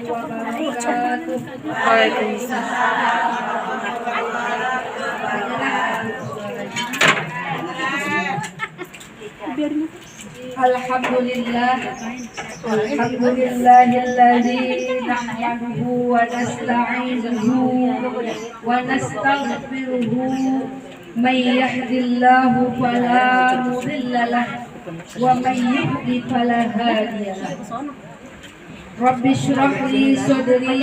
wabarakatuh. Alhamdulillah, alhamdulillahilladzi nahmaduhu wa nasta'inuhu wa nastaghfiruhu. May yahdihillahu fala mudilla lahu wa may yudlil fala hadiya lahu. Rabbi shrah li sadri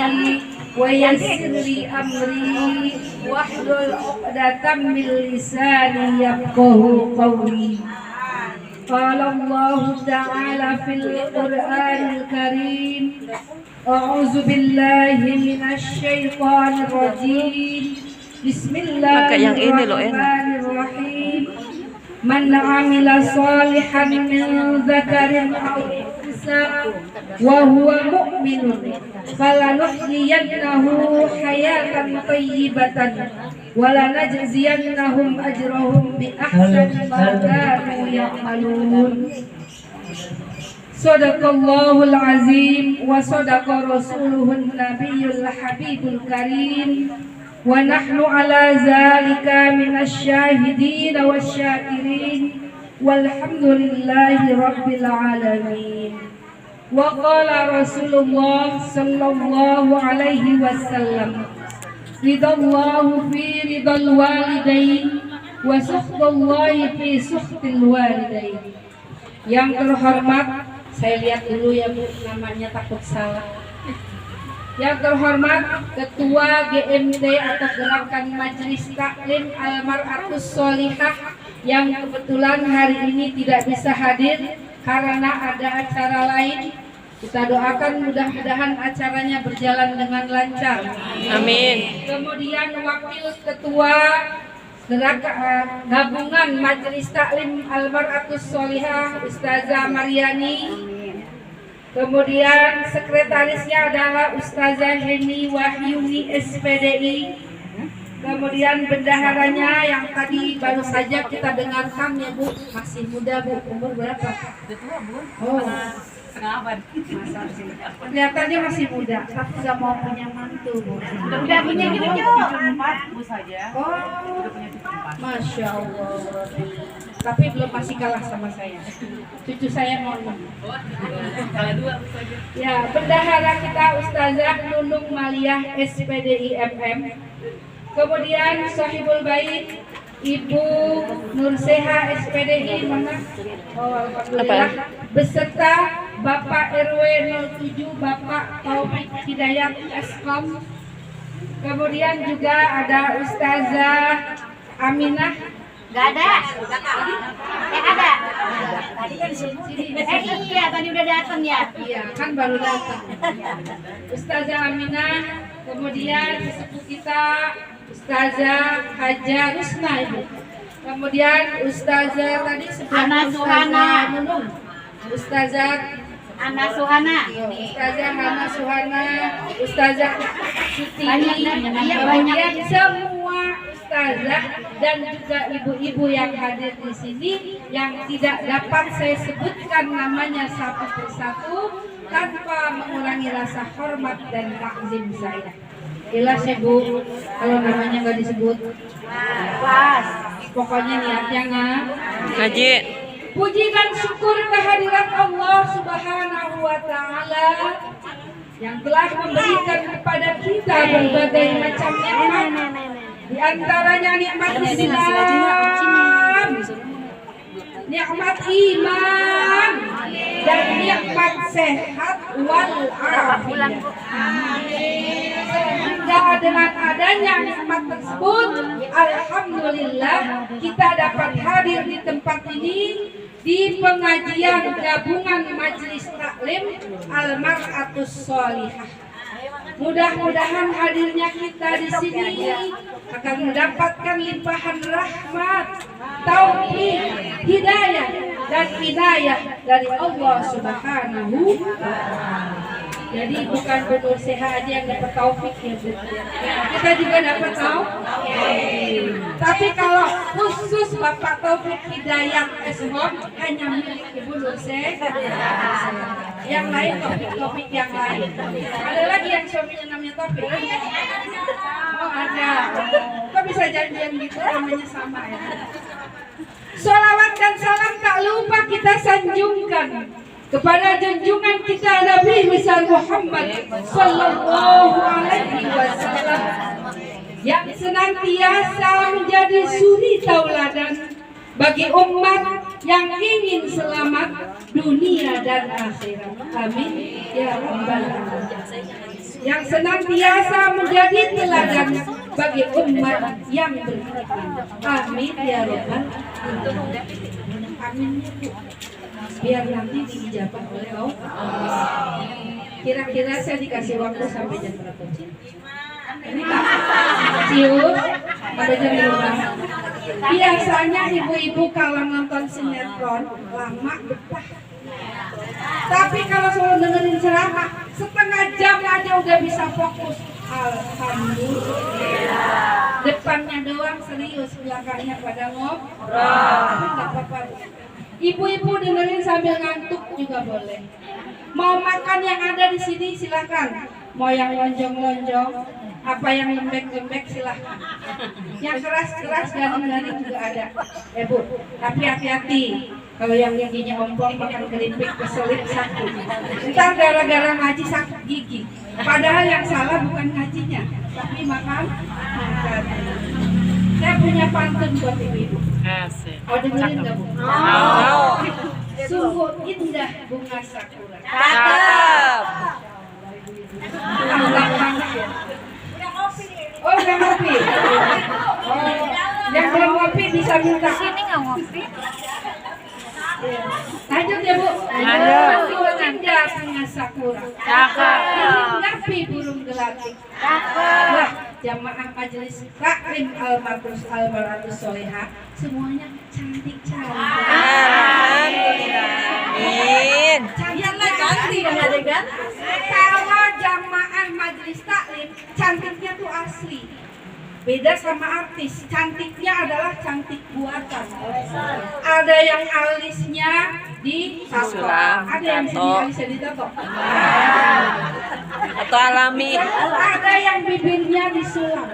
wa yassir li amri wahlul 'uqdatam min lisani yafqahu qawli. Qala Allah ta'ala fil Qur'anil Karim, a'udzu billahi minasy syaithanir rajim. Bismillahirrahmanirrahim. Man 'amila shalihan min dzakarin aw unsa wa huwa mu'minun falanuhyiyannahu hayatan thayyibatan wa lanajziyannahum ajrahum bi ahsani ma kanu ya'malun. Shadaqallahul azim wa shadaqa rasuluhun nabiyyul habibul karim. Wa nahnu ala zalika minasy syahidin wasyakirin walhamdulillahi rabbil alamin. Wa qala Rasulullah sallallahu alaihi wasallam, ridallahu fi ridal walidain wa sukhtullahi fi sukhtil walidain. Yang terhormat, saya lihat dulu ya Bu, namanya takut salah. Yang terhormat Ketua GMT atau Gerakan Majelis Taklim Almar'atus Sholihah yang kebetulan hari ini tidak bisa hadir karena ada acara lain. Kita doakan mudah-mudahan acaranya berjalan dengan lancar. Amin. Kemudian Wakil Ketua Gabungan Majelis Taklim Almar'atus Sholihah Ustazah Maryani. Kemudian sekretarisnya adalah Ustazah Heni Wahyuni SPDI. Kemudian bendaharanya yang tadi baru saja kita dengarkan ya Bu, masih muda Bu, umur berapa? Oh, kelihatannya masih muda, tapi nggak mau punya mantu Bu. Udah punya cucu 4 Bu saja. Oh, Masya Allah. Tapi belum, masih kalah sama saya. Cucu saya mau 6. Kalah 2 Bu saja. Ya, bendahara kita Ustazah Nunung Maliyah SPDI MM. Kemudian Sahibul Bait Ibu Nurseha SPDI mana? Oh, alhamdulillah. Beserta Bapak RW 07 Bapak Taufik Hidayat Eskom. Kemudian juga ada Ustazah Aminah. Gak ada. Ada. Tadi kan sini. Iya, tadi udah datang ya. Iya, kan baru datang. Ustazah Aminah, kemudian sesepuh kita Ustazah Haja Rusna Ibu. Kemudian Ustazah tadi Ana Suhana. Ustazah Ana Suhana. Ustazah Hana Suhana, Ustazah Siti. Banyak. Semua ustazah dan juga ibu-ibu yang hadir di sini yang tidak dapat saya sebutkan namanya satu persatu tanpa mengurangi rasa hormat dan takzim saya. Jelas ya Bu, kalau namanya nggak disebut. Pas. Pokoknya niatnya Ngaji. puji dan syukur kehadirat Allah Subhanahu wa Ta'ala yang telah memberikan kepada kita berbagai macam nikmat. Di antaranya nikmat Islam, nikmat iman, dan nikmat sehat wal afiat. Sehingga dengan adanya nikmat tersebut, alhamdulillah kita dapat hadir di tempat ini di pengajian gabungan Majelis Taklim Almar'atus Sholihah. Mudah-mudahan hadirnya kita di sini akan mendapatkan limpahan rahmat, taufik, hidayah dan hidayah dari Allah Subhanahu wa Ta'ala. Jadi bukan Bu Nur Seha aja yang dapat taufik ya Bu. Kita juga dapat tapi kalau khusus Bapak Taufik Hidayat Eshom hanya milik Ibu Nur Seha. Yang lain topik yang lain. Ada lagi yang suaminya namanya Taufik? Oh ada. Kok bisa janjian gitu namanya sama ya? Sholawat dan salam tak lupa kita sanjungkan kepada junjungan kita Nabi besar Muhammad Sallallahu Alaihi Wasallam yang senantiasa menjadi suri tauladan bagi umat yang ingin selamat dunia dan akhirat. Amin ya rabbal alamin. Yang senantiasa menjadi teladan bagi umat yang beriman. Amin ya rabbal alamin. Amin. Biar nanti diijabah oleh Allah. Kira-kira saya dikasih waktu sampai jam berapa? Ini tak cium pada jam 5. Biasanya ibu-ibu kalau nonton sinetron lama betah. Tapi kalau selalu dengerin ceramah setengah jam aja udah bisa fokus. Alhamdulillah. Depannya doang serius, belakangnya pada ngobrol. Enggak apa-apa. Ibu-ibu dengerin sambil ngantuk juga boleh. Mau makan yang ada di sini silakan. Mau yang lonjong-lonjong, apa yang lembek-lembek silakan. Yang keras-keras garing-garing juga ada. Bu, tapi hati-hati. Kalau yang giginya ompong makan keripik keselip sakit. Ntar gara-gara ngaji sakit gigi. Padahal yang salah bukan ngajinya, tapi makan. Saya punya pantun buat ibu-ibu. Mau dengerin nggak Bu? Sungguh indah bunga sakura. Cakep. Oh, udah ngopi. Oh, yang belum ngopi bisa minta. Sini nggak ngopi? Lanjut ya Bu. Sungguh indah bunga sakura. Hinggapi burung gelatik. Wah, jamaah majelis taklim Al-Makrus Al-Baratus Solehah semuanya cantik-cantik. Amin. Cantik kan? Kalau jamaah majelis taklim cantiknya tuh asli. Beda sama artis, cantiknya adalah cantik buatan. Ada yang alisnya ditato, ada yang alisnya ditato. Atau alami. Ada yang bibirnya disulam.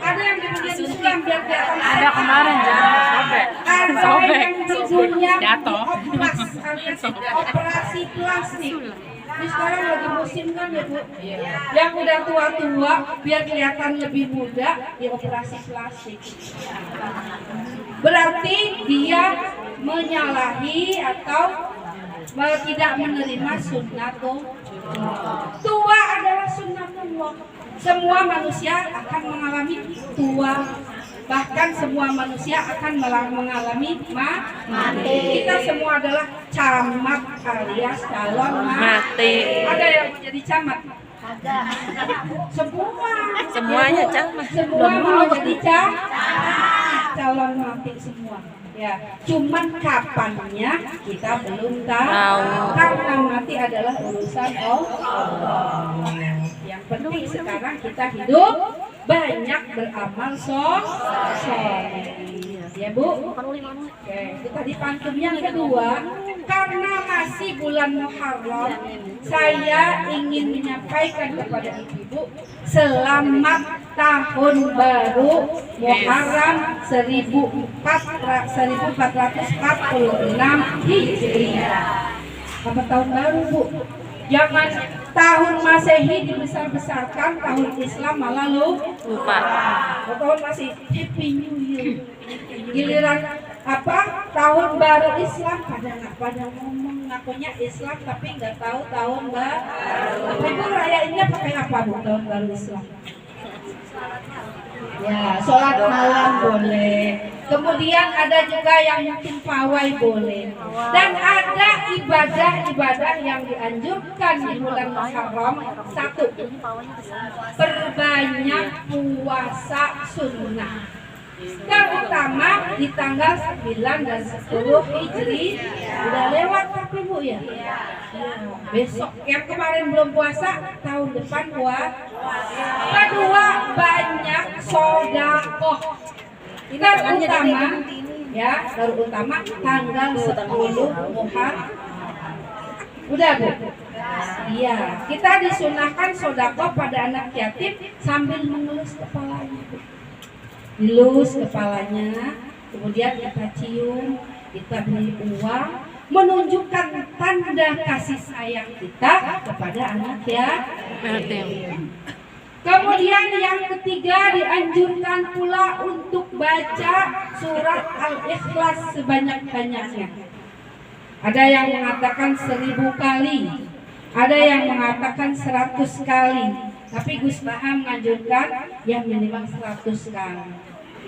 Ada yang bibirnya disulam biar kelihatan. Ada kemarin jangan sobek. Ada yang bibirnya dioplas alias operasi plastik. Ini sekarang lagi musim kan ya Bu? Yang udah tua-tua biar kelihatan lebih muda dioperasi plastik. Berarti dia menyalahi atau tidak menerima sunnatullah. Tua adalah sunnatullah. Semua manusia akan mengalami tua. Bahkan semua manusia akan mengalami mati. Kita semua adalah camat alias calon mati. Ada yang mau jadi camat? Ada. Semuanya camat. Semua mau jadi calon mati semua. Ya, cuman kapannya kita belum tahu. Karena mati adalah urusan Allah. Yang penting sekarang kita hidup banyak beramal soleh. Ya Bu. Oke, kita di pantun yang kedua. Karena masih bulan Muharram, saya ingin menyampaikan kepada ibu-ibu selamat tahun baru Muharram 1446 Hijriah. Apa tahun baru Bu? Jangan tahun Masehi dibesar-besarkan, tahun Islam malah lupa. Tahun masih Happy New Year. Giliran apa? Tahun baru Islam pada ngomong ngakunya Islam tapi nggak tahu tahun baru. Ibu rayainnya pakai apa Bu tahun baru Islam? Ya, sholat malam boleh. Kemudian ada juga yang mungkin pawai boleh. Dan ada ibadah-ibadah yang dianjurkan di bulan Muharram. Satu, perbanyak puasa sunnah. terutama di tanggal 9 dan 10 Hijri. Udah lewat tapi Bu ya? Besok yang kemarin belum puasa, tahun depan puasa. Kedua, banyak sedekah. Terutama ya, terutama tanggal 10 Muharram. Udah Bu? Iya, kita disunahkan sedekah pada anak yatim sambil mengelus kepalanya Bu. Dilus kepalanya, kemudian kita cium, kita beri uang, menunjukkan tanda kasih sayang kita kepada anak yatim. Kemudian yang ketiga, dianjurkan pula untuk baca surat Al-Ikhlas sebanyak-banyaknya. Ada yang mengatakan 1000 kali, ada yang mengatakan 100 kali. Tapi Gus Baha menganjurkan yang minimal 100 kali.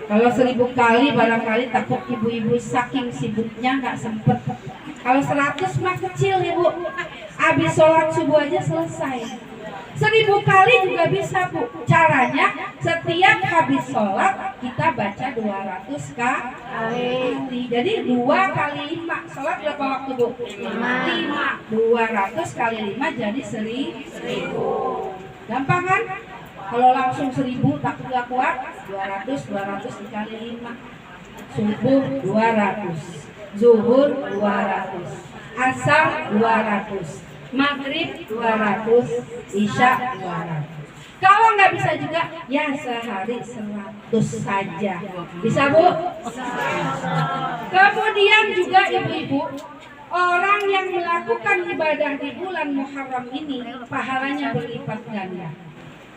Kalau 1000 kali barangkali takut ibu-ibu saking sibuknya nggak sempet. Kalau 100 mah kecil Ibu. Habis sholat subuh aja selesai. 1000 kali juga bisa Bu. Caranya setiap habis sholat kita baca 200 kali. Jadi 2 kali 5. Sholat berapa waktu Bu? 5. 200 kali 5 jadi 1000. Gampang kan? Kalau langsung 1000 takut gak kuat, 200 dikali 5. Subuh 200, zuhur 200, asar 200, maghrib 200, isya 200. Kalau nggak bisa juga, ya sehari 100 saja. Bisa Bu? Kemudian juga ibu-ibu, orang yang melakukan ibadah di bulan Muharram ini pahalanya berlipat ganda.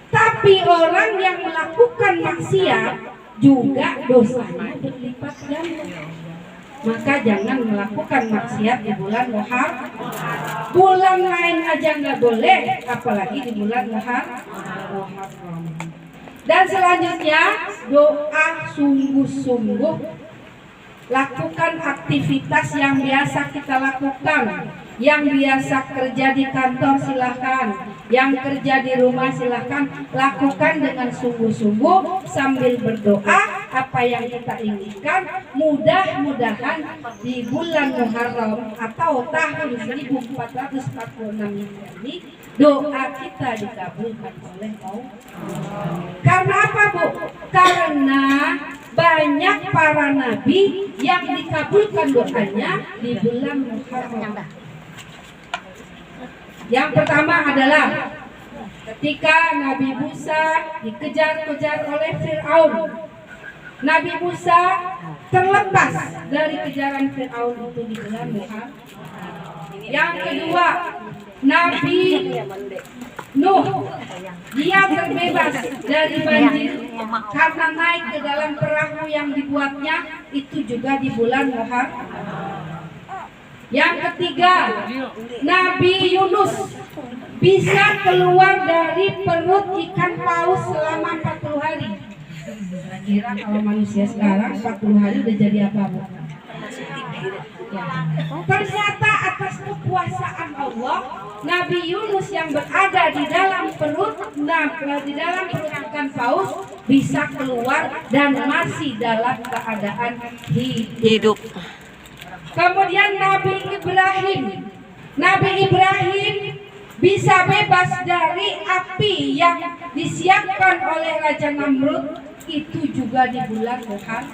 Tapi orang yang melakukan maksiat juga dosanya berlipat ganda. Maka jangan melakukan maksiat di bulan Muharram. Bulan lain aja nggak boleh, apalagi di bulan Muharram. Dan selanjutnya doa sungguh-sungguh. Lakukan aktivitas yang biasa kita lakukan. Yang biasa kerja di kantor silahkan, yang kerja di rumah silahkan. Lakukan dengan sungguh-sungguh sambil berdoa apa yang kita inginkan. Mudah-mudahan di bulan Muharram atau tahun 1446 ini doa kita dikabulkan oleh Allah. Karena apa Bu? Karena banyak para nabi yang dikabulkan doanya di bulan Muharram. Yang pertama adalah ketika Nabi Musa dikejar-kejar oleh Fir'aun. Nabi Musa terlepas dari kejaran Fir'aun itu di bulan Muharram. Yang kedua, Nabi Nuh, dia terbebas dari banjir karena naik ke dalam perahu yang dibuatnya itu juga di bulan Muharram. Yang ketiga, Nabi Yunus bisa keluar dari perut ikan paus selama 40 hari. Kira kalau manusia sekarang 40 hari udah jadi apa Bu? Ya. Ternyata atas kekuasaan Allah, Nabi Yunus yang berada di dalam perut ikan paus bisa keluar dan masih dalam keadaan hidup. Kemudian Nabi Ibrahim bisa bebas dari api yang disiapkan oleh Raja Namrud, itu juga di bulan Muharram.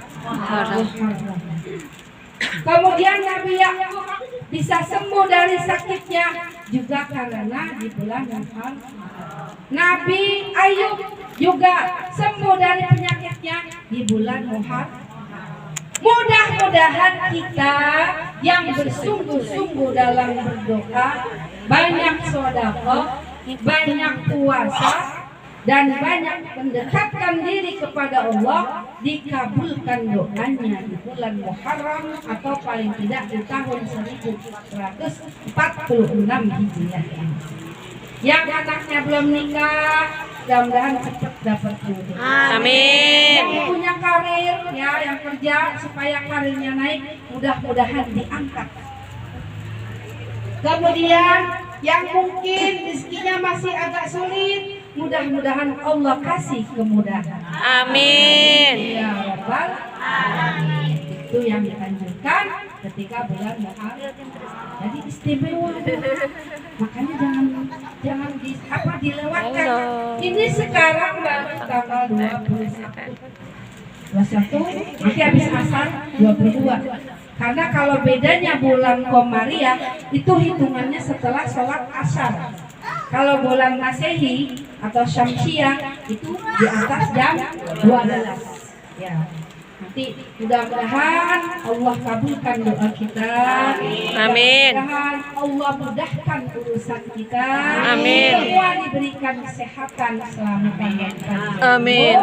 Kemudian Nabi Yakub bisa sembuh dari sakitnya juga karena di bulan Muharram. Nabi Ayub juga sembuh dari penyakitnya di bulan Muharram. Mudah-mudahan kita yang bersungguh-sungguh dalam berdoa, banyak sedekah, banyak puasa, dan banyak mendekatkan diri kepada Allah, dikabulkan doanya di bulan Muharram atau paling tidak di tahun 1446 Hijriah. Yang anaknya belum nikah, mudah-mudahan cepat dapat jodoh. Amin. Yang punya karir, ya, yang kerja supaya karirnya naik, mudah-mudahan diangkat. Kemudian yang mungkin rezekinya masih agak sulit, mudah-mudahan Allah kasih kemudahan. Amin. Ya Rabbal alamin. Itu yang dianjurkan ketika bulan Muharram. Jadi istimewa. Makanya jangan dilewatkan. Ini sekarang baru tanggal 21. Nanti habis asar 22. Karena kalau bedanya bulan Komariah itu hitungannya setelah sholat asar. Kalau bulan Masehi atau Syamsiah itu di atas jam 12. Ya. Nanti mudah-mudahan Allah kabulkan doa kita. Amin. Mudah-mudahan Allah mudahkan urusan kita. Amin. Semua diberikan kesehatan selama panjang. Amin.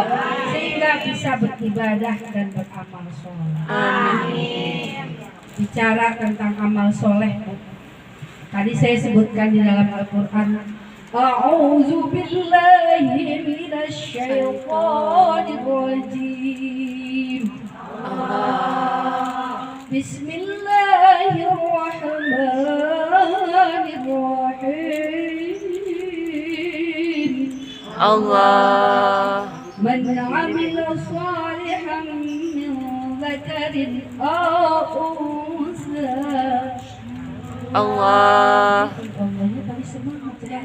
Sehingga bisa beribadah dan beramal soleh. Amin. Bicara tentang amal soleh, tadi saya sebutkan di dalam Al-Quran. A'udzu billahi minasy syaithanir rajim. Bismillahirrahmanirrahim. Allah. Man 'amila shalihan min dzakarin aw unsa. Allah. Allahnya tapi semangat ya.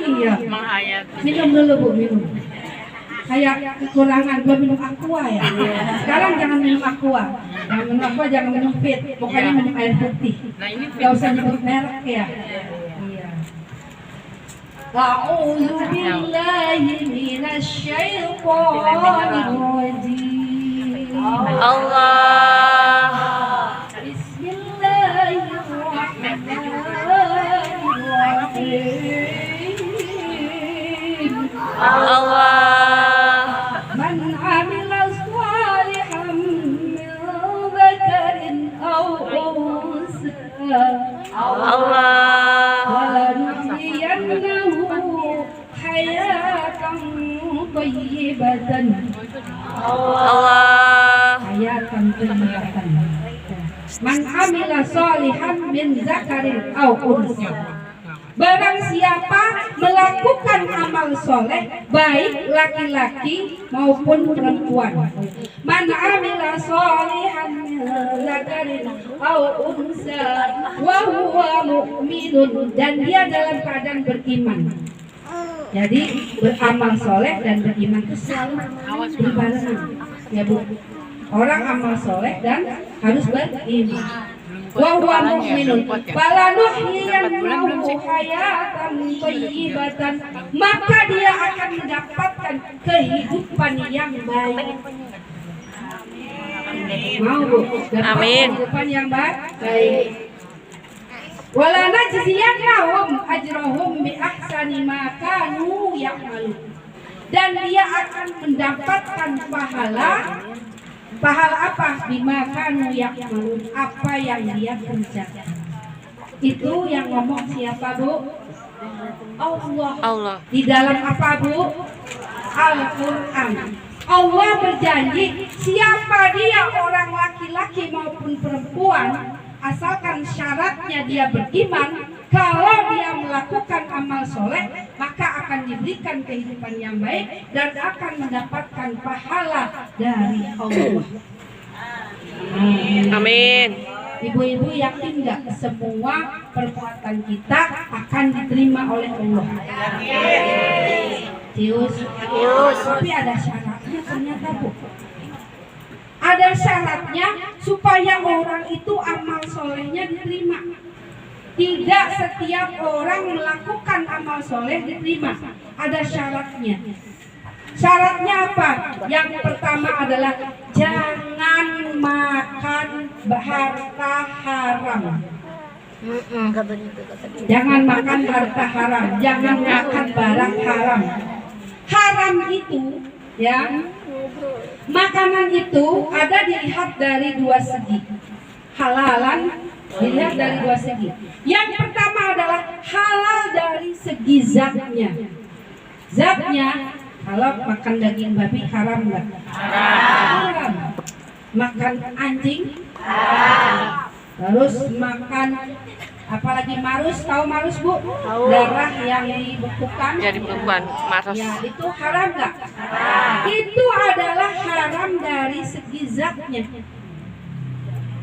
Iya. Minum dulu Bu, minum. Kayak kekurangan, gua minum aqua ya. Sekarang jangan minum aqua. Jangan minum aqua, jangan minum fit. Pokoknya minum air putih. Gak usah nyebut merek ya. Iya. A'udzu billahi minasy syaithanir rajim. Allah. Allah. Man 'amila shalihan min dzakarin aw unsa. Allah. Walanuhyiyannahu hayatan thayyibatan. Allah. Hayatan thayyibatan. Man 'amila shalihan min dzakarin aw unsa. Barang siapa melakukan amal soleh baik laki-laki maupun perempuan. Man amila sholihan min dzakarin aw unsa wa huwa mu'minun, dan dia dalam keadaan beriman. Jadi beramal soleh dan beriman itu selalu berbarengan. Ya Bu, orang amal soleh dan harus beriman. Wa huwa mu'minun falanuhyiyannahu hayatan thayyibatan, maka dia akan mendapatkan kehidupan yang baik. Mau Bu? Amin. Kehidupan yang baik. Wala najziyannahum ajrahum bi ahsani ma kanu ya'malun, dan dia akan mendapatkan pahala apa? Bima kanu ya'malun, apa yang dia kerjakan. Itu yang ngomong siapa Bu? Allah. Di dalam apa Bu? Al-Quran. Allah berjanji siapa dia, orang laki-laki maupun perempuan, asalkan syaratnya dia beriman, kalau dia melakukan amal soleh maka akan diberikan kehidupan yang baik dan akan mendapatkan pahala dari Allah. Amin. Ibu-ibu yakin nggak semua perbuatan kita akan diterima oleh Allah? Tius. Tapi ada syaratnya ternyata Bu. Ada syaratnya supaya orang itu amal solehnya diterima. Tidak setiap orang melakukan amal soleh diterima. Ada syaratnya. Syaratnya apa? Yang pertama adalah jangan makan harta haram. Jangan makan harta haram. Jangan makan barang haram. Haram itu, ya, makanan itu ada dilihat dari dua segi. Halalan dilihat dari dua segi. Yang pertama adalah halal dari segi zatnya. Zatnya, kalau makan daging babi haram nggak? Haram. Makan anjing? Haram. Terus makan apalagi marus, tahu marus Bu? Darah yang dibekukan. Ya dibekukan, maros. Ya, itu haram nggak? Itu adalah haram dari segi zatnya.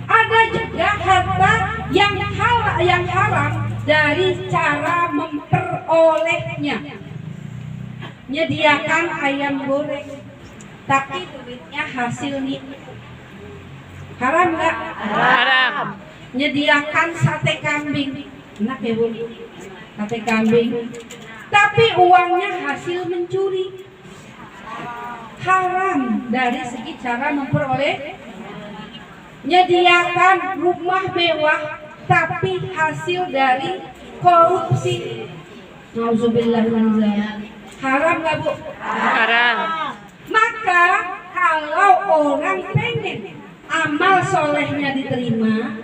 Ada juga harta yang haram dari cara memperolehnya. Menyediakan ayam goreng, tapi duitnya hasil nih. Haram nggak? Haram. Menyediakan sate kambing, enak ya Bu? Sate kambing, tapi uangnya hasil mencuri. Haram dari segi cara memperoleh. Menyediakan rumah mewah, tapi hasil dari korupsi. Nauzubillah min dzalik. Haram nggak Bu? Haram. Maka kalau orang pengen amal solehnya diterima,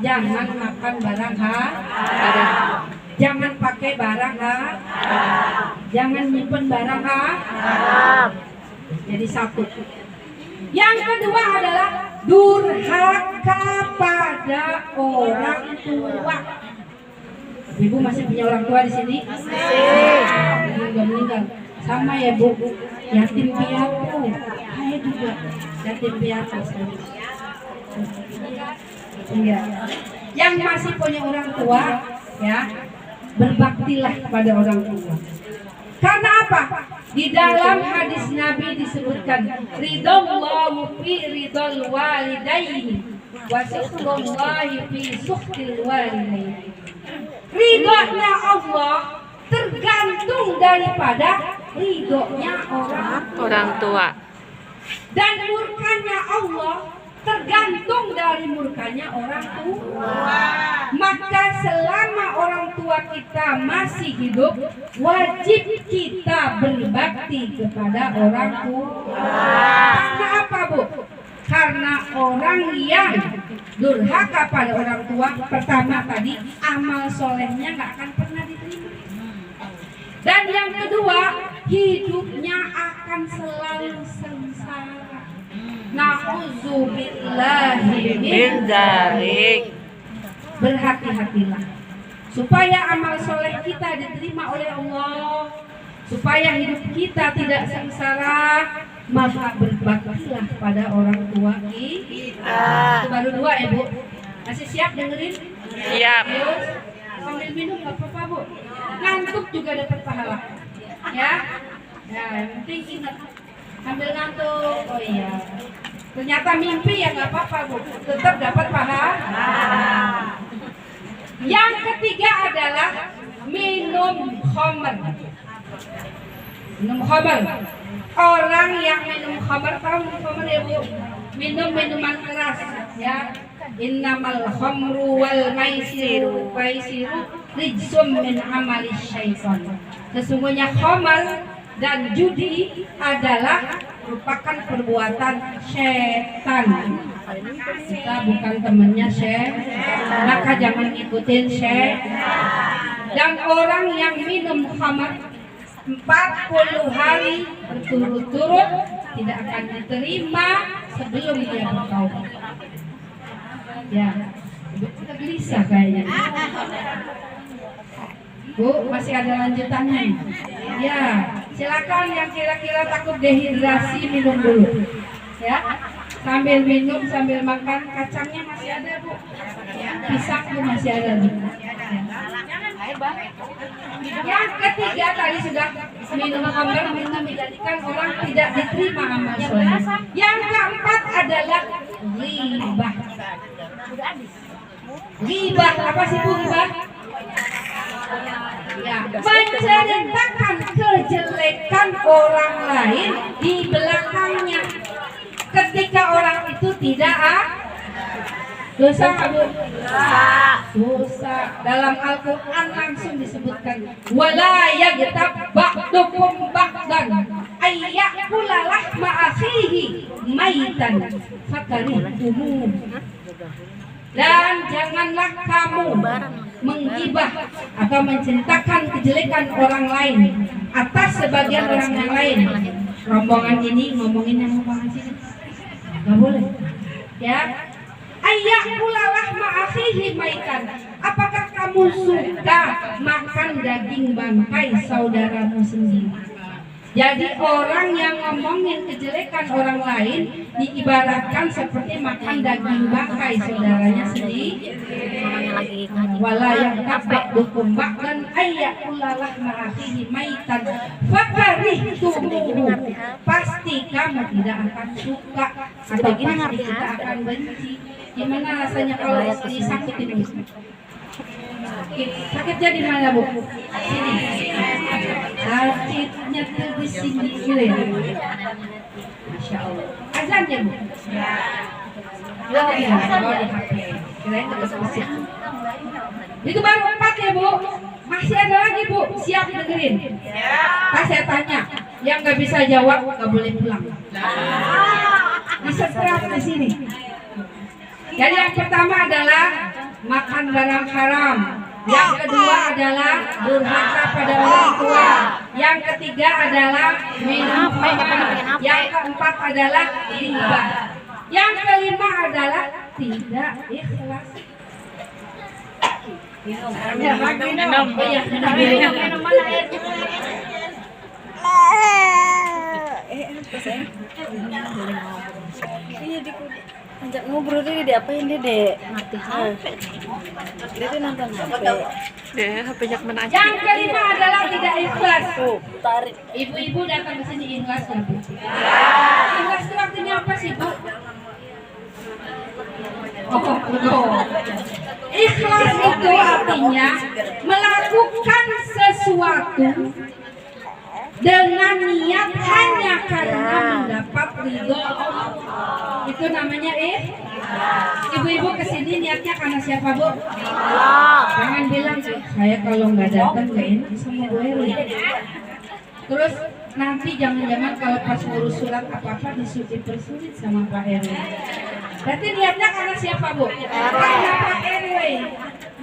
jangan makan barang haram, jangan pakai barang haram, jangan nyimpen barang haram. Jadi satu. Yang kedua adalah durhaka pada orang tua. Ibu masih punya orang tua di sini? Meninggal. Sama ya Bu, yatim piatu. Saya juga yatim piatu. Iya. Yang masih punya orang tua, ya, berbaktilah kepada orang tua. Karena apa? Di dalam hadis Nabi disebutkan, ridallahu fi ridal walidaini wa sukhtullahi fi sukhtil walidaini. Ridhonya Allah tergantung daripada ridhonya orang tua. Dan murkanya Allah tergantung dari murkanya orang tua. Maka selama orang tua kita masih hidup, wajib kita berbakti kepada orang tua. Karena apa Bu? Karena orang yang durhaka pada orang tua, pertama tadi amal solehnya nggak akan pernah diterima. Dan yang kedua, hidupnya akan selalu sengsara. Na'udzubillahi min dzalik. Berhati-hatilah supaya amal soleh kita diterima oleh Allah, supaya hidup kita tidak sengsara, maka berbaktilah pada orang tua kita. Itu baru dua ya Bu. Masih siap dengerin? Siap. Terus sambil minum nggak apa-apa Bu. Ngantuk juga dapat pahala. Ya. Ya, yang penting ingat sambil ngantuk. Oh iya. Ternyata mimpi ya nggak apa-apa Bu. Tetap dapat pahala. Yang ketiga adalah minum khamr. Minum khamr. Orang yang minum khamr, tahu minum khamr ya Bu? Minum minuman keras ya. Innamal khamru wal maisiru rijsum min amali syaitan. Sesungguhnya khamr dan judi adalah merupakan perbuatan setan. Kita bukan temannya setan, maka jangan ikutin setan. Dan orang yang minum khamr 40 hari berturut-turut tidak akan diterima sebelum dia bertaubat. Ya, kita gelisah kayaknya. Bu, masih ada lanjutannya. Ya, silakan yang kira-kira takut dehidrasi minum dulu. Ya, sambil minum sambil makan, kacangnya masih ada Bu. Pisang Bu masih ada Bu. Yang ketiga tadi sudah minum khamr menjadikan orang tidak diterima amal soleh. Yang keempat adalah ghibah. Ghibah apa sih Bu ghibah? Ya, menceritakan kejelekan orang lain di belakangnya ketika orang itu tidak dosa nggak Bu? Dosa. Dalam Al-Quran langsung disebutkan wala yaghtab ba'dukum ba'dan ayyakula lahma akhihi maitan fakarihtum. Dan janganlah kamu menggibah atau menceritakan kejelekan orang lain atas sebagian orang yang lain. Rombongan ini ngomongin yang rombongan sini nggak boleh ya. Ayyakula lahma akhihi maitan. Apakah kamu suka makan daging bangkai saudaramu sendiri. Jadi orang yang ngomongin kejelekan orang lain diibaratkan seperti makan daging bangkai saudaranya sendiri. Wala yang kabak dukum bakdan ayyakulalah ma'afihi maitan fakarih tumuhu. Pasti kamu tidak akan suka atau pasti kita akan benci. Gimana rasanya kalau disakitin? Sakitnya di mana, Bu? Sini. Sakitnya tuh di sini. Masya Allah. Azan ya, Bu? Ya, di HP. Kirain terus musik. Itu baru 4 ya, Bu? Masih ada lagi, Bu? Siap dengerin? Nah, saya tanya. Yang nggak bisa jawab nggak boleh pulang. Disetrap di sini. Jadi yang pertama adalah makan barang haram. Yang kedua adalah durhaka pada orang tua. Yang ketiga adalah minum khamr. Yang keempat adalah riba. Yang kelima adalah tidak ikhlas. Minum. Oh iya, minum air. Ajak ngobrol deh, dia apain dia dek? Mati HP. Dia tuh nonton HP. Dia HP-nya kemana aja? Yang kelima adalah tidak ikhlas. Tuh, tarik. Ibu-ibu datang ke sini ikhlas ya, Bu? Ikhlas itu artinya apa sih, Bu? Oh, betul. Ikhlas itu artinya melakukan sesuatu dengan niat hanya karena mendapat ridho Allah. Itu namanya Ibu-ibu kesini niatnya karena siapa, Bu? Jangan bilang saya kalau nggak datang nggak enak sama Bu Erwin. Terus nanti jangan-jangan kalau pas ngurus surat apa-apa dipersulit sama Pak Erwin. Berarti niatnya karena siapa, Bu? Karena Pak Erwin,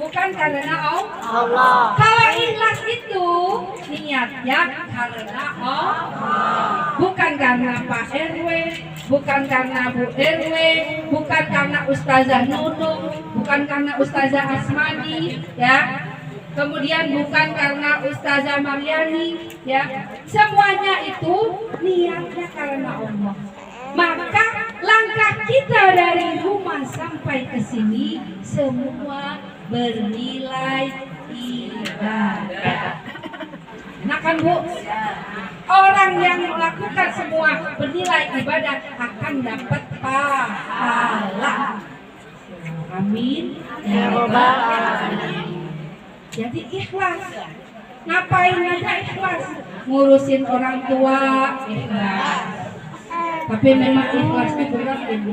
bukan karena Allah. Kalau ikhlas itu niatnya karena Allah, bukan karena Pak RW, bukan karena Bu RW, bukan karena Ustazah Nunung, bukan karena Ustazah Asmadi, ya. Kemudian bukan karena Ustazah Maryani, ya. Semuanya itu niatnya karena Allah. Maka langkah kita dari rumah sampai ke sini semua bernilai ibadah. Enak kan, Bu? Orang yang melakukan semua bernilai ibadah akan dapat pahala. Amin. Ya Rabbal alamin. Jadi ikhlas. Ngapain aja ikhlas? Ngurusin orang tua ikhlas. Tapi memang ikhlasnya berat, Ibu.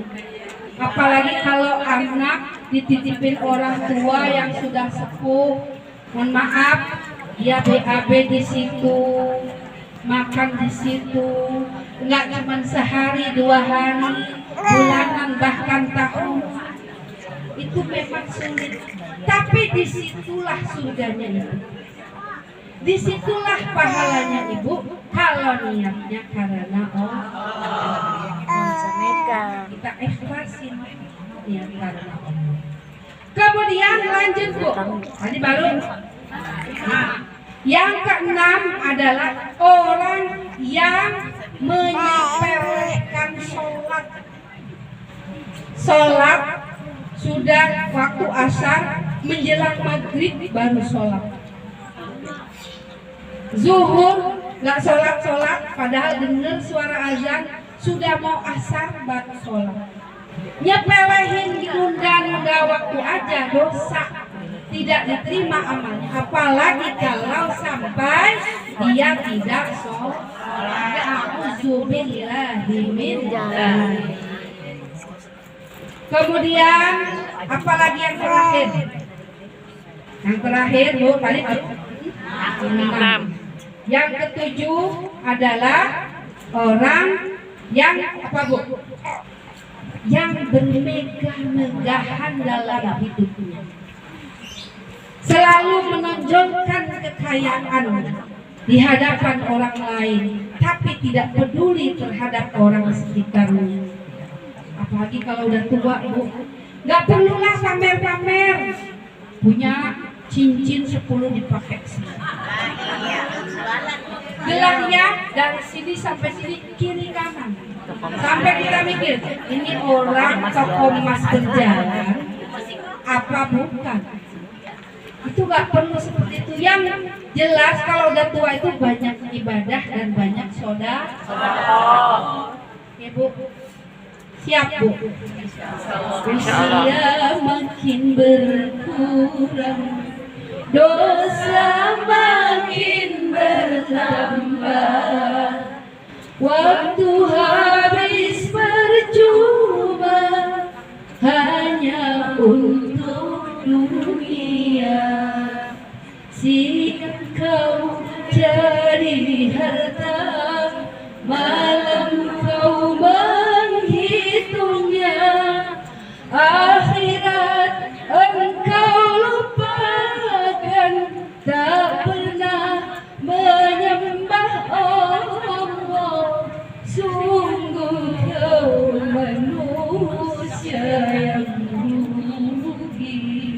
Apalagi kalau anak dititipin orang tua yang sudah sepuh, mohon maaf, dia BAB di situ, makan di situ, nggak cuma sehari 2 hari, bulanan bahkan tahun. Itu memang sulit. Tapi disitulah surganya Ibu. Disitulah pahalanya Ibu. Kalau niatnya karena Allah. Kita ikhlasin niat karena Allah. Kemudian lanjut, Bu. Tadi baru. Yang keenam adalah orang yang menyepelekan sholat. Sholat sudah waktu asar menjelang maghrib baru sholat. Zuhur nggak sholat, padahal dengar suara azan sudah mau asar baru sholat. Nyepelehin nunda-nunda waktu aja dosa, tidak diterima amalnya. Apalagi kalau sampai dia tidak sholat. A'udzubillahi min dzalik. Kemudian apalagi yang terakhir? Yang terakhir, Bu, tadi 6. Yang ketujuh adalah orang yang apa, Bu? Yang bermegah-megahan dalam hidupnya. Selalu menonjolkan kekayaan di hadapan orang lain, tapi tidak peduli terhadap orang sekitarnya. Apalagi kalau udah tua, Bu, nggak perlulah pamer-pamer punya cincin 10 dipakai sini. Gelarnya dari sini sampai sini kiri kanan. Sampai kita mikir, ini orang toko emas berjalan apa bukan? Itu gak perlu seperti itu. Yang jelas kalau udah tua itu banyak ibadah dan banyak sedekah. Ibu siap Bu? Usia makin berkurang, dosa makin bertambah, waktu habis percuma hanya untuk dunia. Siang kau jadi harta, malam kau menghitungnya, akhirat engkau lupakan, tak pernah menyembah Allah. Sungguh kau manusia yang rugi.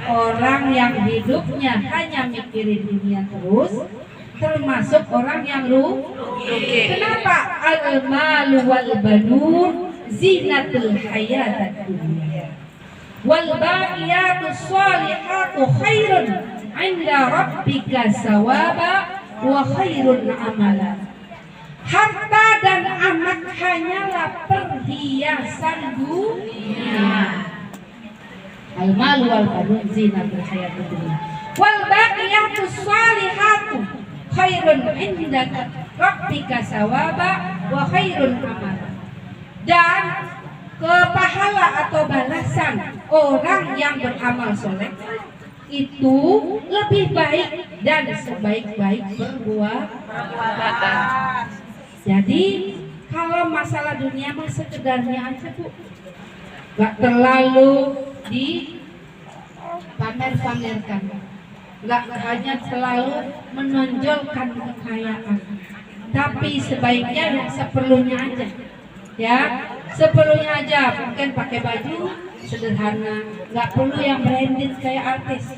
Orang yang hidupnya hanya mikirin dunia terus termasuk orang yang rugi. Kenapa? Al-malu wal banun zinatul hayatid dunya wal baqiyatus shalihatu khairun 'inda rabbika sawaba wa khairun amala. Harta dan anak hanyalah perhiasan dunia. Al-malu wal banun zinatul hayatid dunya wal baqiyatus shalihatu khairun 'inda rabbika sawaba wa khairun amala. Dan pahala atau balasan orang yang beramal soleh itu lebih baik dan sebaik-baik perbuatan. Jadi kalau masalah dunia mah sekedarnya aja Bu, gak terlalu dipamer-pamerkan, gak hanya selalu menonjolkan kekayaan, tapi sebaiknya yang seperlunya aja. Ya, seperlunya aja, mungkin pakai baju sederhana, nggak perlu yang branded kayak artis.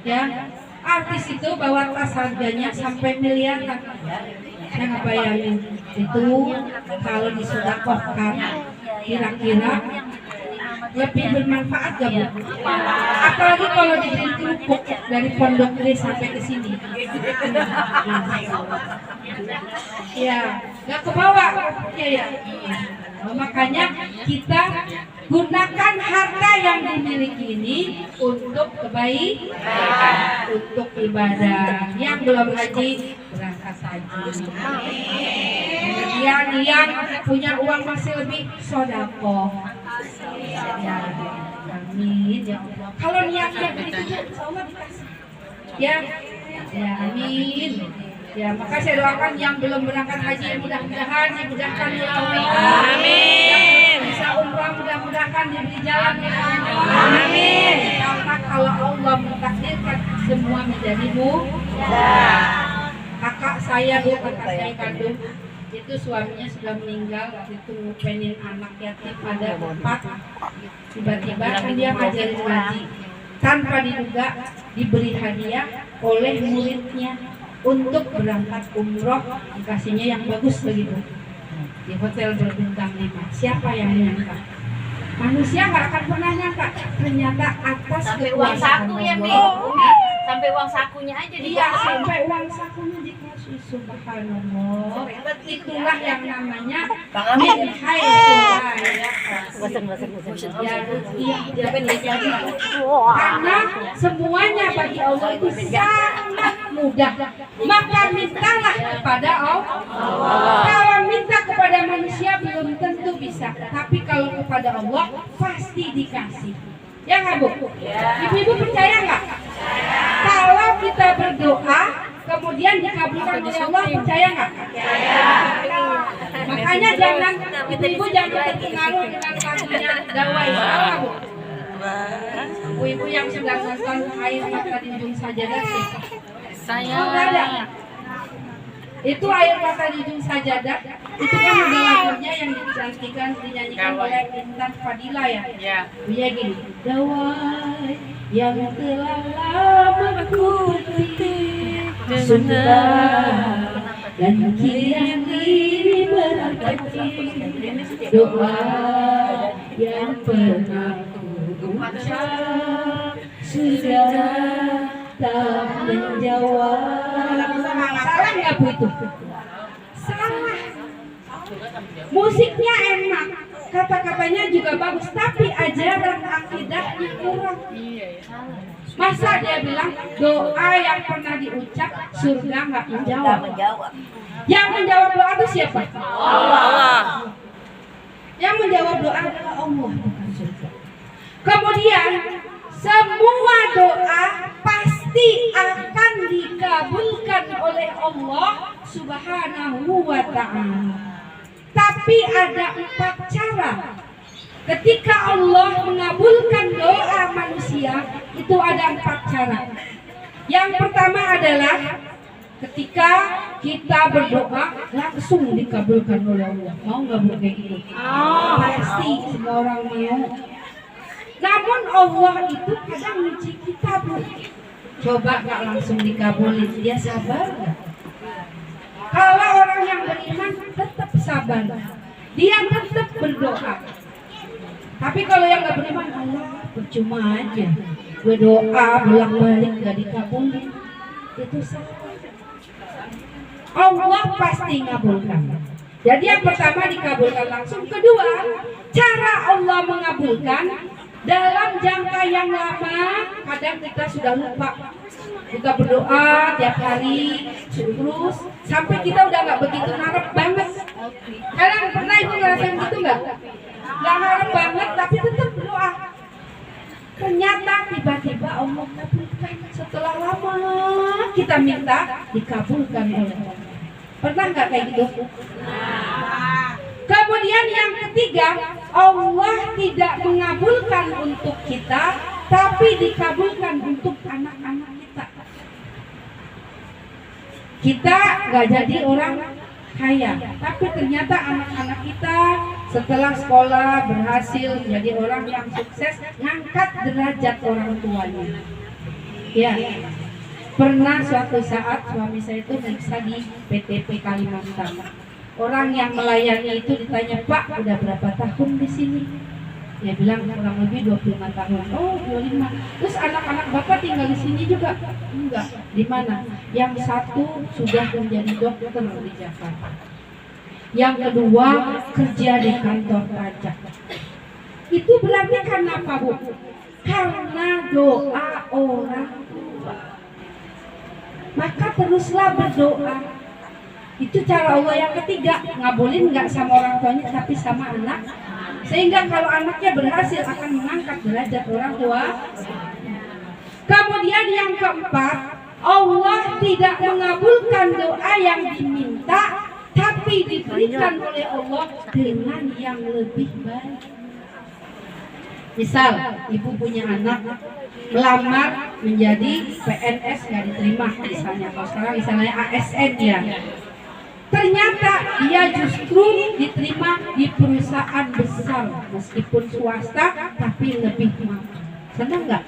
Ya, artis itu bawa tas harganya sampai miliaran. Saya nggak bayangin itu kalau disedekahkan kira-kira lebih bermanfaat gak Bu? Apalagi kalau dibeli kerupuk dari Pondok Gede sampai ke sini. Ya, nggak kebawa kerupuknya ya. Makanya kita gunakan harta yang dimiliki ini untuk kebaikan, untuk ibadah. Yang belum haji berangkat haji. Kemudian yang punya uang masih lebih sedekah. Ya, amin ya Allah. Kalau niatnya begitu insya Allah dikasih. Ya, ya amin. Ya, maka saya doakan yang belum berangkat haji mudah-mudahan dimudahkan ya Allah. Amin. Bisa umrah mudah-mudahan diberi jalan ya Allah. Amin. Karena kalau Allah mentakdirkan semua menjadi mudah. Kakak saya Bu, kakak saya kandung itu suaminya sudah meninggal, itu ngupenin anak yatim ada 4. Tiba-tiba kan dia ngajarin ngaji, tanpa diduga diberi hadiah oleh muridnya untuk berangkat umroh, dikasihnya yang bagus begitu di hotel berbintang 5. Siapa yang menyangka? Manusia nggak akan pernah nyangka ternyata atas sampai uang saku ya Mi, sampai uang sakunya aja dia sampai uang sakunya dikasih. Subhanallah. Itulah yang namanya min haitsu karena semuanya bagi Allah itu sangat mudah. Maka mintalah kepada Allah. Kalau minta kepada manusia belum tentu bisa, tapi kalau kepada Allah pasti dikasih. Ya nggak Bu? Ibu-ibu percaya nggak? Kalau kita berdoa kemudian dikabulkan oleh Allah, percaya nggak? Makanya jangan ibu-ibu jangan terpengaruh dengan lagunya Dawai. Bu? Ibu-ibu yang sedang nonton Air Mata di Ujung Sajadah sih. Saya ada. Itu Air Mata di Ujung Sajadah. Itu kan ada lagunya yang dinyanyikan oleh Intan Fadila ya. Iya. Bunyinya gini. Dawai yang telah lama ku petik sumpah dan kini berarti doa yang pernah ku ucap sudah tak menjawab. Salah nggak Bu itu? Salah. Musiknya enak, kata-katanya juga bagus, tapi ajaran akidahnya kurang. Masa dia bilang doa yang pernah diucap surga nggak menjawab? Yang menjawab doa itu siapa? Allah. Yang menjawab doa adalah Allah, bukan surga. Kemudian semua doa pasti akan dikabulkan oleh Allah Subhanahu wa ta'ala. Tapi ada 4 cara. Ketika Allah mengabulkan doa manusia, itu ada 4 cara. Yang pertama adalah ketika kita berdoa langsung dikabulkan oleh Allah. Mau nggak Bu kayak gitu? Pasti semua orang mau. Namun Allah itu kadang uji kita Bu. Coba nggak langsung dikabulin, dia sabar nggak? Kalau orang yang beriman tetap sabar, dia tetap berdoa. Tapi kalau yang nggak beriman, Allah percuma aja. Berdoa bolak-balik nggak dikabulin, itu salah. Allah pasti ngabulkan. Jadi yang pertama dikabulkan langsung. Kedua, cara Allah mengabulkan dalam jangka yang lama. Kadang kita sudah lupa. Kita berdoa tiap hari terus sampai kita udah nggak begitu ngarep banget. Kalian pernah Ibu ngerasain gitu nggak? Nggak ngarep banget tapi tetap berdoa. Ternyata tiba-tiba Allah kabulkan setelah lama kita minta dikabulkan oleh Allah. Pernah nggak kayak gitu? Kemudian yang ketiga, Allah tidak mengabulkan untuk kita, tapi dikabulkan untuk anak-anak kita. Kita nggak jadi orang kaya, tapi ternyata anak-anak kita setelah sekolah berhasil menjadi orang yang sukses, ngangkat derajat orang tuanya. Ya, pernah suatu saat suami saya itu meriksa di PTP Kalimantan. Orang yang melayani itu ditanya, Pak, udah berapa tahun di sini? Dia bilang kurang lebih 25 tahun. Oh, 25. Terus anak-anak Bapak tinggal di sini juga? Enggak. Di mana? Yang satu sudah menjadi dokter di Jakarta. Yang kedua kerja di kantor pajak. Itu berarti karena apa, Bu? Karena doa orang tua. Maka teruslah berdoa. Itu cara Allah yang ketiga. Ngabulin nggak sama orang tuanya, tapi sama anak. Sehingga kalau anaknya berhasil akan mengangkat derajat orang tua. Kemudian yang keempat, Allah tidak mengabulkan doa yang diminta, tapi diberikan oleh Allah dengan yang lebih baik. Misal, ibu punya anak melamar menjadi PNS nggak diterima misalnya, kalau sekarang misalnya ASN ya. Ternyata dia justru diterima di perusahaan besar, meskipun swasta tapi lebih mahal. Senang nggak?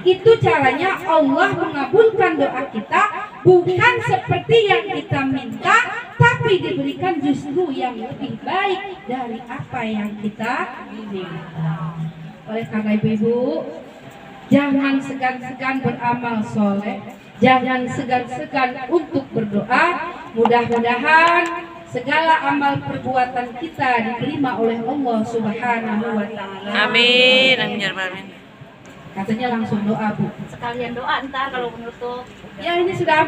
Itu caranya Allah mengabulkan doa kita, bukan seperti yang kita minta, tapi diberikan justru yang lebih baik dari apa yang kita minta. Oleh karena ibu-ibu, jangan segan-segan beramal soleh, jangan segan-segan untuk berdoa. Mudah-mudahan segala amal perbuatan kita diterima oleh Allah Subhanahu wa ta'ala. Amin. Amin ya rabbal alamin. Katanya langsung doa, Bu. Sekalian doa ntar kalau menutup. Ya ini sudah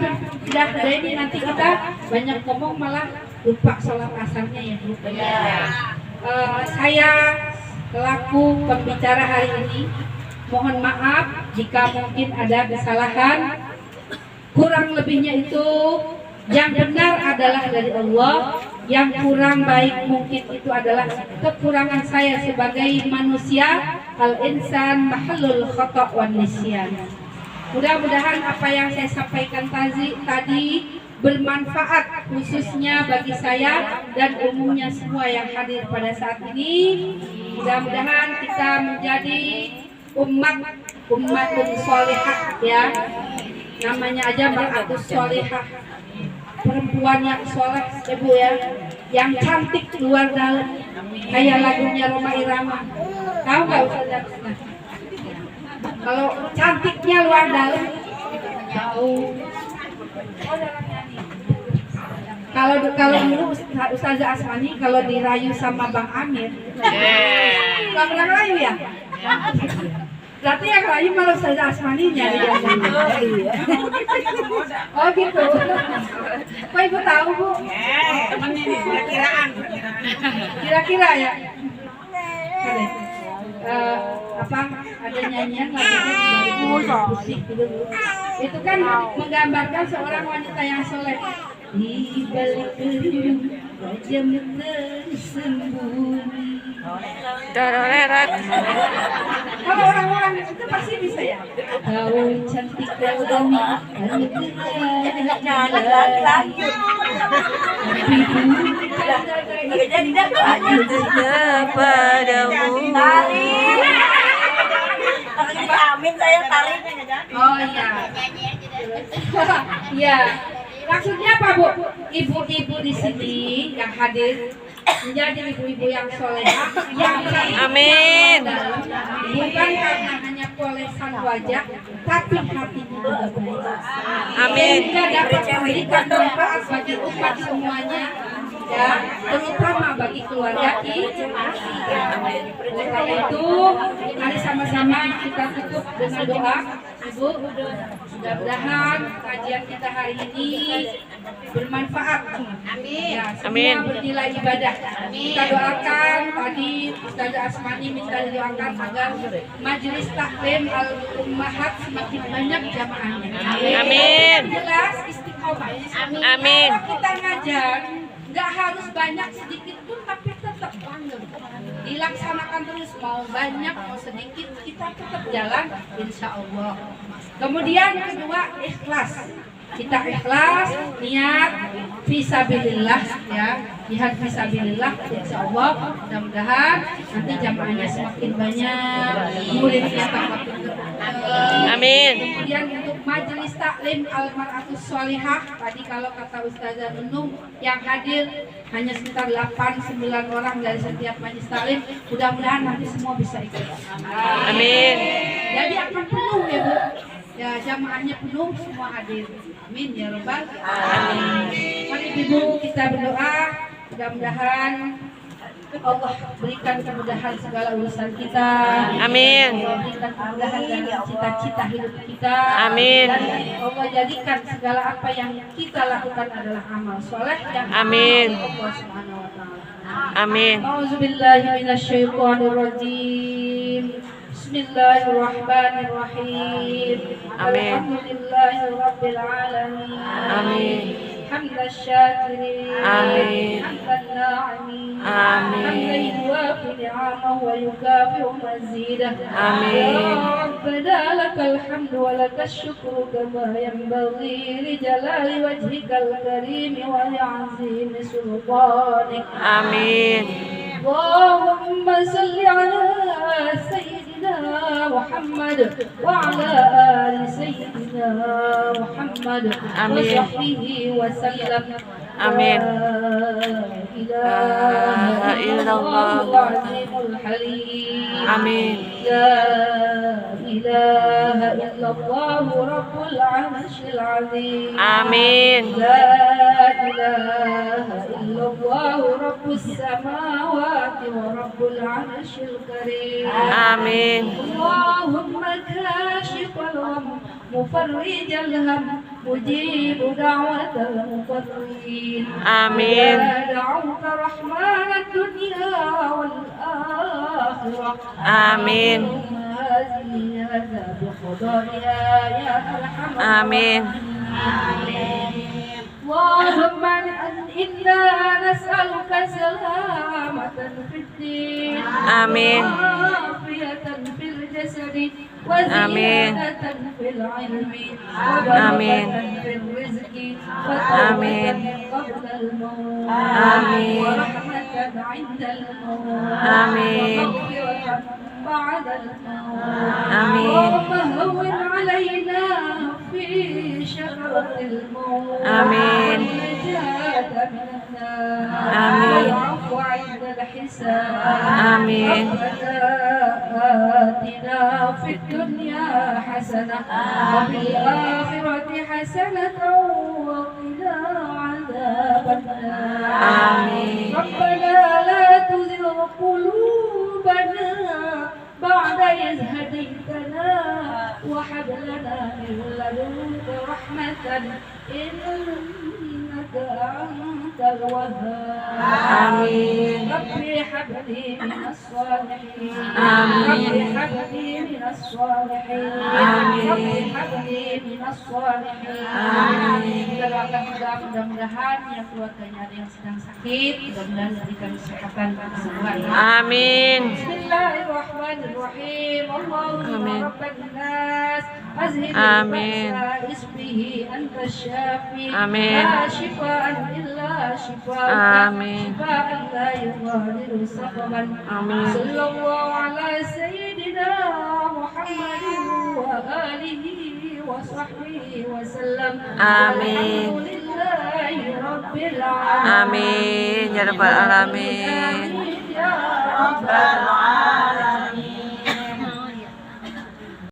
ini nanti kita banyak ngomong malah lupa sholat asarnya ya, Bu. Saya selaku pembicara hari ini mohon maaf jika mungkin ada kesalahan. Kurang lebihnya itu yang benar adalah dari Allah, yang kurang baik mungkin itu adalah kekurangan saya sebagai manusia. Al-insan mahallul khata' wan nisyan. Mudah-mudahan apa yang saya sampaikan tadi bermanfaat khususnya bagi saya dan umumnya semua yang hadir pada saat ini. Mudah-mudahan kita menjadi umat ummatun sholihah ya. Namanya aja mar'atus sholihah. Perempuan yang soleh ibu ya, yang cantik luar dalam, kayak lagunya Roma Irama. Tahu nggak Ustazah? Kalau cantiknya luar dalam, tahu. Kalau dulu Ustazah Asmani kalau dirayu sama Bang Amir, nggak pernah rayu ya? Berarti yang rayu malah Ustazah Asmaninya. Oh gitu. Kok ibu tahu bu? Temennya nih, kira-kiraan. Kira-kira ya. Apa ada nyanyian lagunya musik gitu. Itu kan menggambarkan seorang wanita yang soleh. Di balik gedung wajah tersembunyi. Darat. Kalau orang-orang itu pasti bisa ya. Kau cantik dan Padamu. Amin saya tarik. Oh iya. Iya. Maksudnya apa bu? Ibu-ibu di sini yang hadir menjadi ibu-ibu yang solehah, yang Amin. bukan karena hanya polesan wajah, tapi hatinya juga baik. Amin. Sehingga dapat memberikan manfaat bagi umat semuanya, ya, terutama bagi keluarga kita. Oleh karena itu, mari sama-sama kita tutup dengan doa. Ibu, mudah-mudahan kajian kita hari ini bermanfaat. Amin. Ya, semua Amin. bernilai ibadah. Kita doakan tadi Ustazah Asmani minta didoakan agar majelis taklim al-ummahat semakin banyak jamaahnya. Amin. Jelas istiqomah. Amin. Kalau kita ngajar, nggak harus banyak sedikit pun tapi tetap langgeng. Dilaksanakan terus, mau banyak mau sedikit kita tetap jalan insya Allah. Kemudian kedua, ikhlas. Kita ikhlas, niat fisabilillah ya, jihad fisabilillah insya Allah. Mudah-mudahan nanti jamaahnya semakin banyak, muridnya tambah pintar. Amin. Kemudian untuk majelis taklim al-mar'atus sholihah, tadi kalau kata Ustazah Nunung yang hadir hanya sekitar 8-9 orang dari setiap majelis taklim. Mudah-mudahan nanti semua bisa ikut. Amin. Jadi akan penuh ya Bu. Ya jamaahnya penuh, semua hadir. Amin ya Rabbal alamin. Mari Ibu kita berdoa, mudah-mudahan Allah berikan kemudahan segala urusan kita. Amin. Allah berikan kemudahan dalam cita-cita hidup kita. Amin. Dan Allah jadikan segala apa yang kita lakukan adalah amal soleh yang Amin. Allah Subhanahu wa taala. Amin. A'udzubillahi minasyaitonirrajim. Bismillahirrahmanirrahim. Amin. Alhamdulillahirabbil alamin. Amin. Hamdan syakirin. Amin. Hamdan na'imin. Amin. Hamdan yuwafi ni'amahu wa yukafi'u mazidah. Amin. Ya Rabbana lakal hamdu wa lakas syukru kama yanbaghi li jalali wajhikal karim wa li'azimi sultanik. Amin. Allahumma salli ala sayyidina Muhammad wa ala ali sayyidina Muhammad wa Amin. sahbihi wa sallam. Amin. La ilaha illallah al-azimul halim. Amin. La ilaha illallah rabbul arsyil azim. Amin. La ilaha illallah rabbus samawati wa rabbul arsyil karim. Amin. Allahumma kashifal gham mufarrijal ham mujibu da'watal muqarribin. Amin. Da'uka rahmanad dunya wal akhirah. Amin. Amin. اللهم إنا نسألك سلامة في الدين. آمين. وعافية في الجسد آمين. وزيادة في العلم آمين. وبركة في الرزق آمين. وتوبة قبل الموت آمين. ورحمة عند الموت آمين. ومغفرة بعد الموت آمين. اللهم هون علينا في شهوة الموت آمين. والنجاة من النار آمين. والعفو عند الحساب آمين. ربنا آتنا في الدنيا حسنة وفي الآخرة حسنة وقنا عذاب النار آمين. ربنا لا تزغ قلوبنا بعد إذ هديتنا وهب لنا من لدنك رحمة إنك أنت الوهاب آمين. ربي هب لي من الصالحين آمين. ربي هب لي من الصالحين آمين. ربي هب لي من الصالحين آمين. Kita doakan juga mudah-mudahan yang keluarganya ada yang sedang sakit mudah-mudahan diberikan kesehatan dan kesembuhan. Amin. Bismillahirrahmanirrahim. Allahumma Amin. rabban nas azhib Amin. al-ba'sa isbihi anta syafi Amin. la shifaan illa shifaan Amin. shifaan la yughadiru saqaman. Amin. Sallallahu ala sayyidina Muhammadin wa alihi wa sahbihi wa sallam. Amin. Alhamdulillahi rabbil alamin. Amin. Ya Rabbal Alamin. Ya Rabbal Alamin.